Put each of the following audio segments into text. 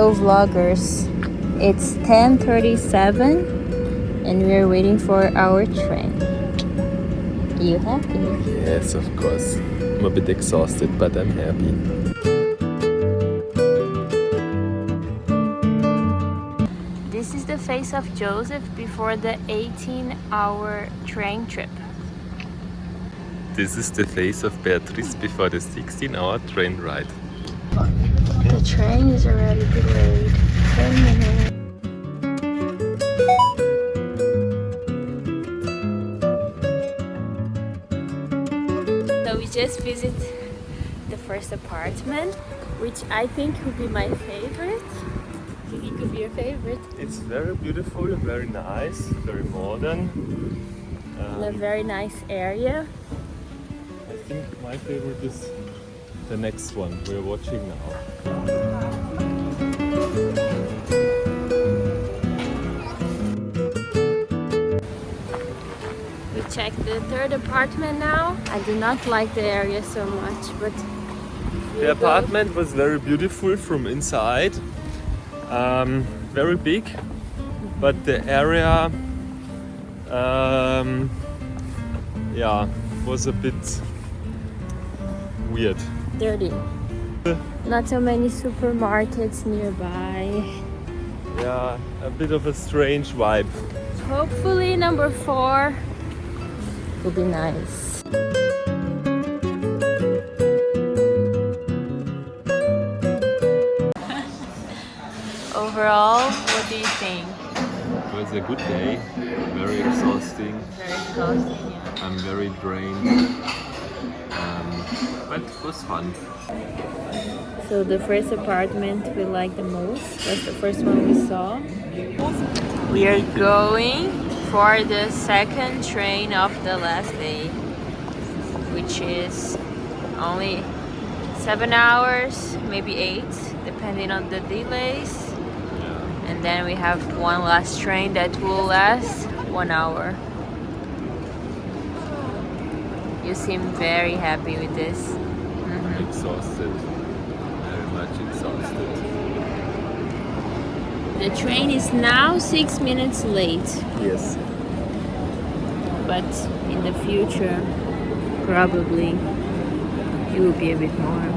Hello vloggers, it's 10:37 and we're waiting for our train. You happy? Yes, of course. I'm a bit exhausted, but I'm happy. This is the face of Joseph before the 18-hour train trip. This is the face of Beatrice before the 16-hour train ride. The train is already delayed 10 minutes. So we just visit the first apartment, which I think would be my favorite. I think it could be your favorite. It's very beautiful, very nice, very modern. In a very nice area. I think my favorite is the next one we're watching now. We checked the third apartment now. I do not like the area so much, but The apartment was very beautiful from inside, very big, but the area was a bit weird. dirty. Not so many supermarkets nearby. Yeah, a bit of a strange vibe. Hopefully number 4 will be nice. Overall, what do you think? It was a good day, very exhausting. Very exhausting, yeah. I'm very drained, but it was fun. So the first apartment we like the most was the first one we saw. We are going for the second train of the last day, which is only 7 hours, maybe 8, depending on the delays. And then we have one last train that will last 1 hour. You seem very happy with this. Exhausted, very much exhausted. The train is now 6 minutes late, Yes. but in the future, probably it will be a bit more.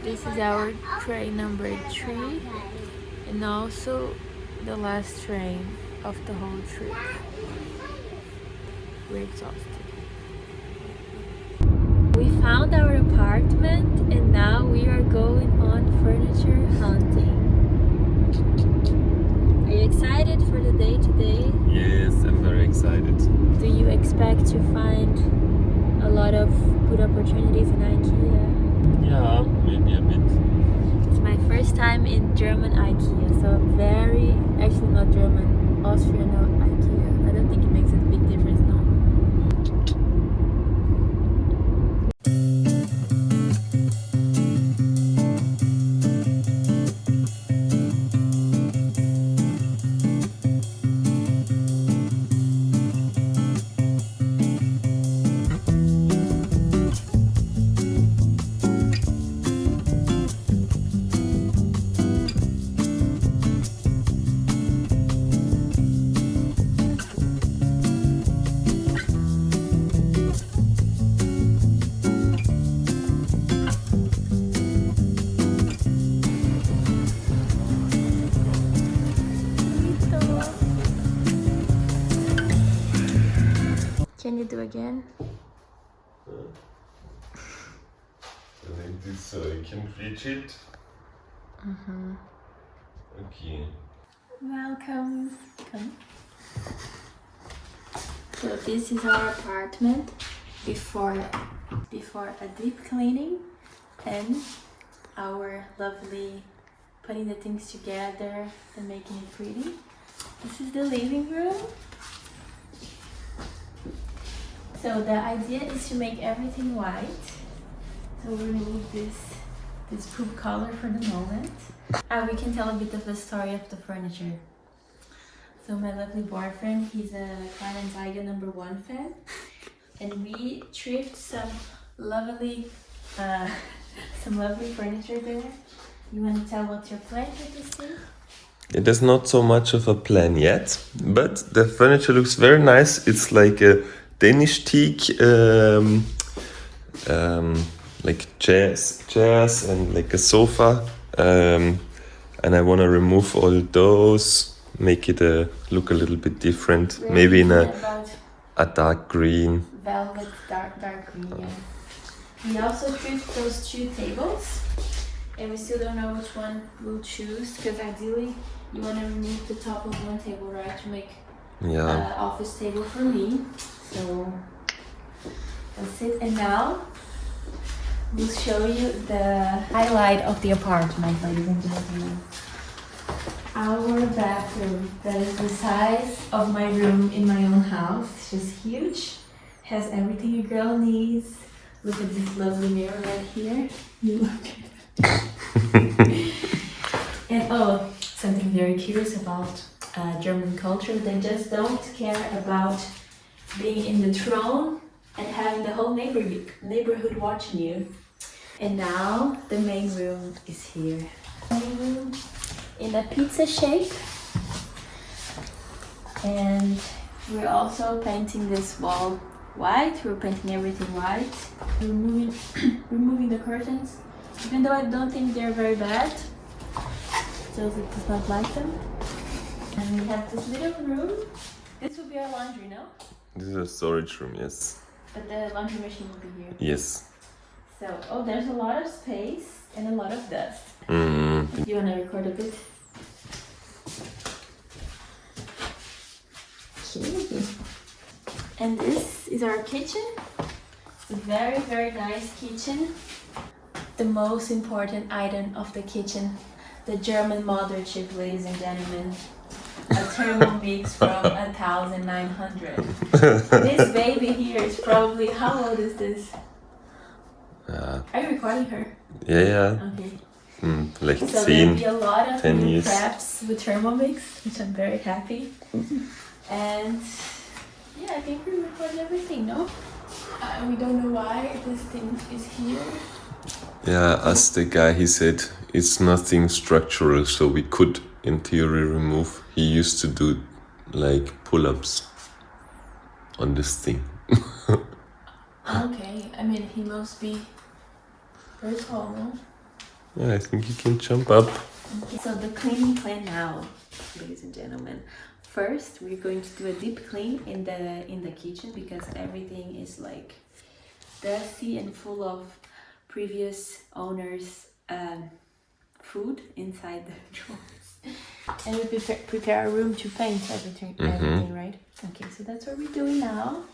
This is our train number 3 and also the last train of the whole trip. We're exhausted. We found our apartment and now we are going on furniture hunting. Are you excited for the day today? Yes, I'm very excited. Do you expect to find a lot of good opportunities in IKEA? Yeah, maybe a bit. It's my first time in German IKEA, so I'm actually not German, Austrian IKEA. I don't think it makes a big difference now. Can you do again? I think this so I can reach it. Okay. Welcome. Come. So this is our apartment before a deep cleaning and our lovely putting the things together and making it pretty. This is the living room. So the idea is to make everything white. So we're gonna leave this poop color for the moment. And we can tell a bit of the story of the furniture. So my lovely boyfriend, he's a Kleinanzeiger #1 fan. And we thrifted some lovely furniture there. You want to tell what's your plan with this thing? It is not so much of a plan yet, but the furniture looks very nice. It's like a Danish teak, like chairs and like a sofa. And I want to remove all those, make it look a little bit different. We're Maybe in about a dark green. velvet, dark green. Yeah. We also thrifted those 2 tables, and we still don't know which one we'll choose, because ideally you want to remove the top of one table, right, to make office table for me. So that's it. And now we'll show you the highlight of the apartment, ladies and gentlemen. Our bathroom, that is the size of my room in my own house. It's just huge. Has everything a girl needs. Look at this lovely mirror right here. You look at it. And something very curious about German culture. They just don't care about being in the throne and having the whole neighborhood watching you. And now the main room is here. Main room in a pizza shape. And we're also painting this wall white. We're painting everything white. Removing the curtains, even though I don't think they're very bad. Joseph does not like them. And we have this little room. This will be our laundry, no? This is a storage room, yes. But the laundry machine will be here. Yes. So, there's a lot of space and a lot of dust. You want to record a bit? Okay. And this is our kitchen. It's a very, very nice kitchen. The most important item of the kitchen, the German mother chip, ladies and gentlemen. A Thermomix from 1900. This baby here is probably, how old is this? Are you recording her? Yeah. Okay. Like So there'll be a lot of 10 new years. preps with Thermomix, which I'm very happy. And yeah, I think we recorded everything, no? We don't know why this thing is here. Yeah, as the guy, he said it's nothing structural, so we could in theory remove. He used to do like pull-ups on this thing. Okay, I mean, he must be very tall, no? Yeah, I think he can jump up. Okay, so the cleaning plan now, ladies and gentlemen. First, we're going to do a deep clean in the kitchen, because everything is like dusty and full of previous owners' food inside the drawers. And we prepare a room to paint everything, right? Okay, so that's what we're doing now.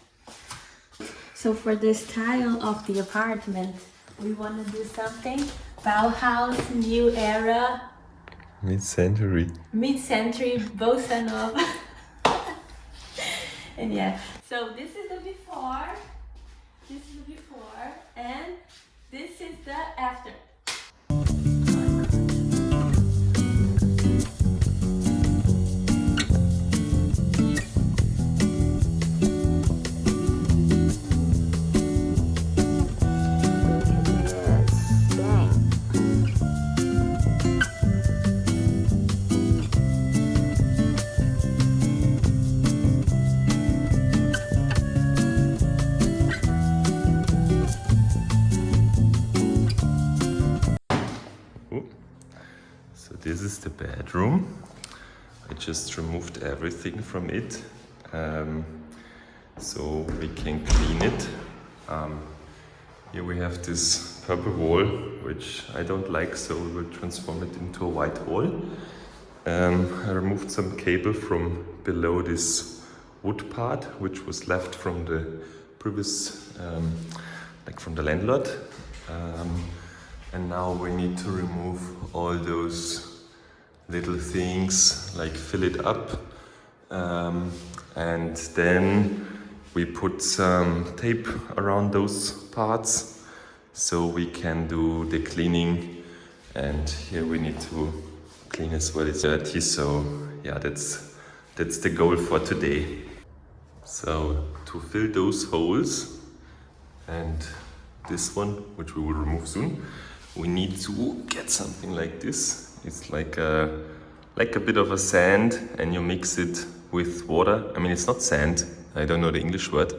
So for the style of the apartment, we want to do something Bauhaus, new era, Mid-century. Bossa Nova. And yeah, so this is the before, and this is the after. So this is the bedroom. I just removed everything from it, so we can clean it. Here we have this purple wall, which I don't like, so we will transform it into a white wall. I removed some cable from below this wood part, which was left from the previous, like from the landlord. And now we need to remove all those little things, like fill it up. And then we put some tape around those parts so we can do the cleaning. And here we need to clean as well. It's dirty, so yeah, that's that's the goal for today. So to fill those holes and this one, which we will remove soon, we need to get something like this. It's like a bit of a sand, and you mix it with water. I mean, it's not sand, I don't know the English word.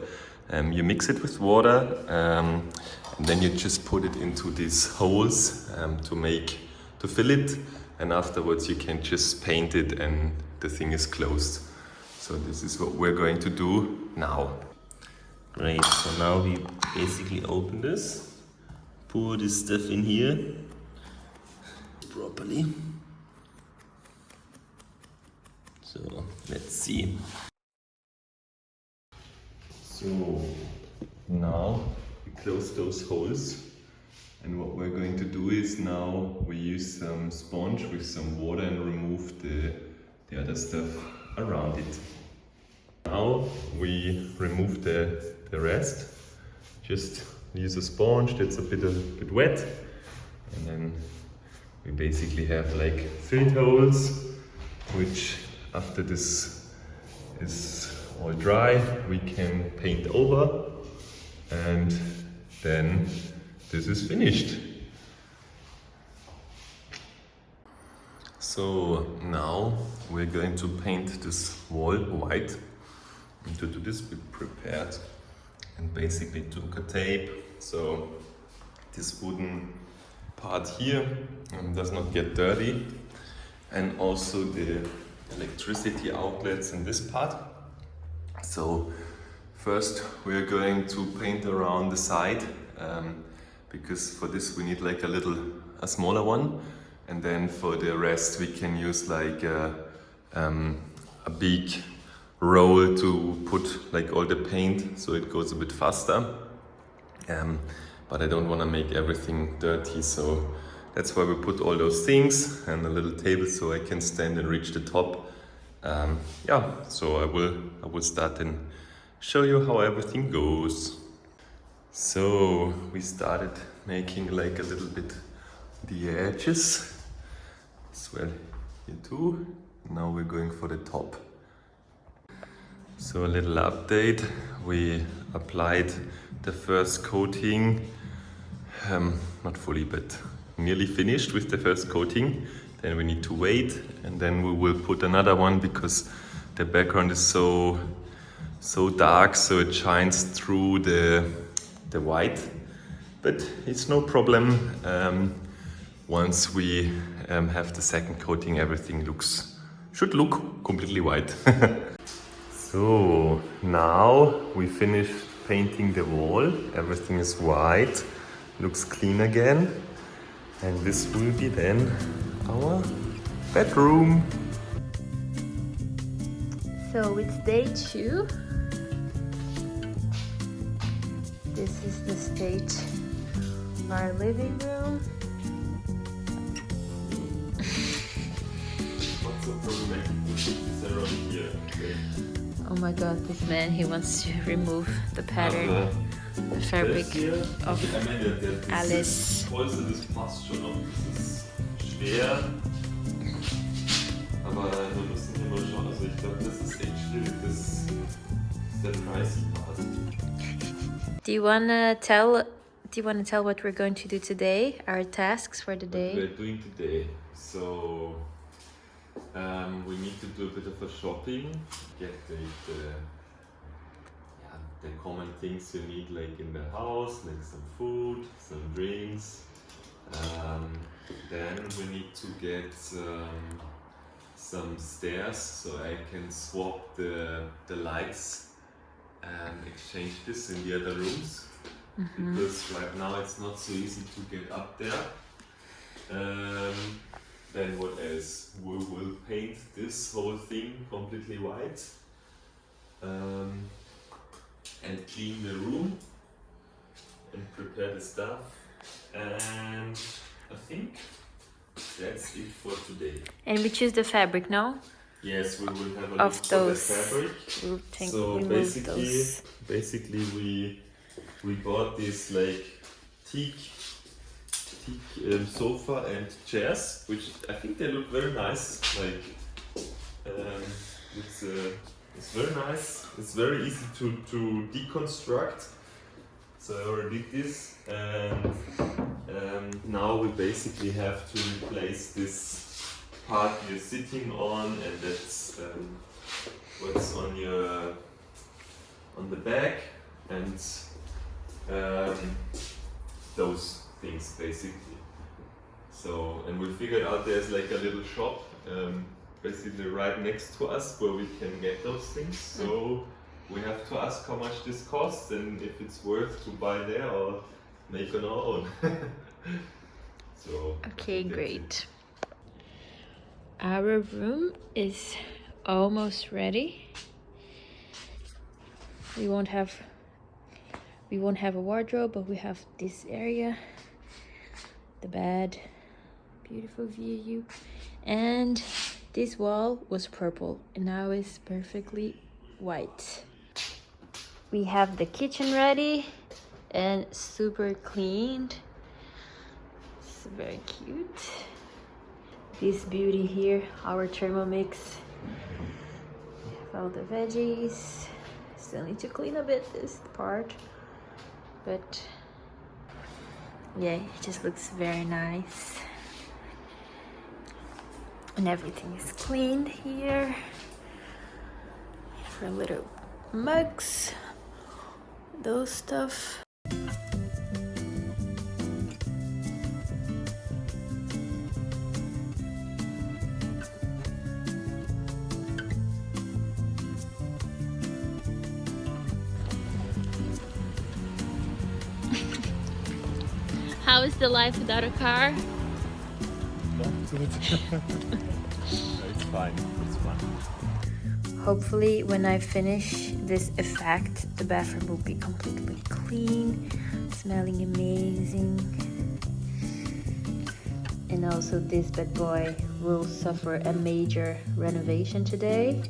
You mix it with water, and then you just put it into these holes to fill it, and afterwards you can just paint it and the thing is closed. So this is what we're going to do now. Great, so now we basically open this, pour this stuff in here properly. So let's see. So now we close those holes, and what we're going to do is now we use some sponge with some water and remove the other stuff around it. Now we remove the rest. Just use a sponge that's a bit wet, and then we basically have like filled holes, which after this is all dry, we can paint over, and then this is finished. So now we're going to paint this wall white. And to do this, we prepared and basically took a tape, so this wooden part here does not get dirty, and also the electricity outlets in this part. So first we're going to paint around the side, because for this we need like a smaller one, and then for the rest we can use like a big roll to put like all the paint, so it goes a bit faster. But I don't want to make everything dirty, so that's why we put all those things and a little table so I can stand and reach the top. Yeah, so I will start and show you how everything goes. So we started making like a little bit the edges as well here too. Now we're going for the top. So a little update, we applied the first coating, not fully but nearly finished with the first coating. Then we need to wait, and then we will put another one because the background is so dark, so it shines through the white. But it's no problem. Once we have the second coating, everything should look completely white. So now we finished painting the wall. Everything is white, looks clean again. And this will be then our bedroom. So it's day 2. This is the state of our living room. What's so problematic with this around here? Okay. Oh my god, this man, he wants to remove the pattern, the fabric of Alice. Polster, das passt schon noch. Das ist schwer, aber wir müssen hier mal schauen. Also ich glaube, das ist echt schwierig. Das ist der pricey part. Do you wanna tell what we're going to do today? Our tasks for the day? What we're doing today. So we need to do a bit of a shopping. Get the common things you need, like in the house, like some food, some drinks. Then we need to get some stairs so I can swap the lights and exchange this in the other rooms. Because right now it's not so easy to get up there. Then what else? We will paint this whole thing completely white. And clean the room and prepare the stuff, and I think that's it for today. And we choose the fabric, no? Yes, we will have a look Of for those. the fabric. We'll take, So remove those. basically we bought this like teak sofa and chairs, which I think they look very nice. Like It's very nice. It's very easy to deconstruct. So I already did this, and now we basically have to replace this part you're sitting on, and that's what's on the back, and those things basically. So, and we figured out there's like a little shop basically right next to us where we can get those things. So we have to ask how much this costs and if it's worth to buy there or make on our own. So Okay, great. Our room is almost ready. We won't have a wardrobe, but we have this area, the bed, beautiful view, and this wall was purple and now it's perfectly white. We have the kitchen ready and super cleaned. It's very cute. This beauty here, our Thermomix. We have all the veggies. Still need to clean a bit this part, but yeah, it just looks very nice. And everything is cleaned here. For little mugs, those stuff. How is the life without a car? Not good. It's fine. It's fun. Hopefully when I finish this effect, the bathroom will be completely clean, smelling amazing. And also this bad boy will suffer a major renovation today.